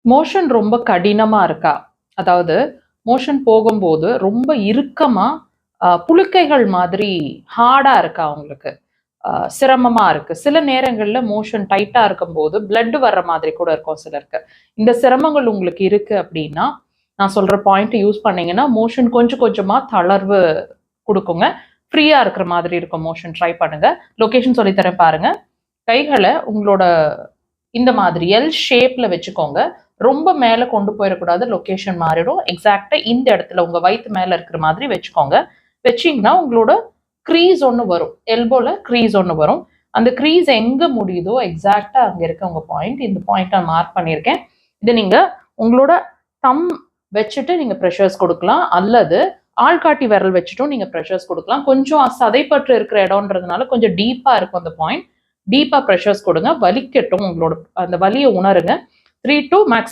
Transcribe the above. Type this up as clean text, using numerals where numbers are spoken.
Motion ரொம்ப கடினமா இருக்கா? அதாவது மோஷன் போகும்போது ரொம்ப இறுக்கமா, புழுக்கைகள் மாதிரி ஹார்டா இருக்கா உங்களுக்கு? சிரமமா இருக்கு. சில நேரங்கள்ல மோஷன் டைட்டா இருக்கும்போது, பிளட் வர்ற மாதிரி கூட இருக்கும் சிலருக்கு. இந்த சிரமங்கள் உங்களுக்கு இருக்கு அப்படின்னா, நான் சொல்ற பாயிண்ட் யூஸ் பண்ணீங்கன்னா, மோஷன் கொஞ்சம் கொஞ்சமா தளர்வு குடுக்குங்க. ஃப்ரீயா இருக்கிற மாதிரி இருக்கும் மோஷன். ட்ரை பண்ணுங்க. லொகேஷன் சொல்லி தரேன் பாருங்க. கைகள உங்களோட இந்த மாதிரி எல் ஷேப்ல வச்சுக்கோங்க. ரொம்ப மேல கொண்டு போயிறக்கூடாது. லொகேஷன் மாறிடும். எக்ஸாக்ட்டா இந்த இடத்துல உங்க வயித்து மேல இருக்கிற மாதிரி வச்சுக்கோங்க. வச்சீங்கன்னா, உங்களோட க்ரீஸ் ஒண்ணு வரும். எல்போல க்ரீஸ் ஒண்ணு வரும். அந்த க்ரீஸ் எங்க முடியுதோ எக்ஸாக்ட்டா அங்க இருக்க உங்க பாயிண்ட். இந்த பாயிண்ட் நான் மார்க் பண்ணியிருக்கேன். இத நீங்க உங்களோட தம் வச்சுட்டு நீங்க பிரஷர்ஸ் குடுக்கலாம். அல்லது ஆள்காட்டி விரல் வச்சுட்டும் நீங்க பிரஷர்ஸ் குடுக்கலாம். கொஞ்சம் சதைப்பற்று இருக்கிற இடம்ன்றதுனால கொஞ்சம் டீப்பா இருக்கும் அந்த பாயிண்ட். டீப்பா பிரஷர்ஸ் கொடுங்க. வலிக்கட்டும். உங்களோட அந்த வலிய உணருங்க. 3 to மேக்ஸ்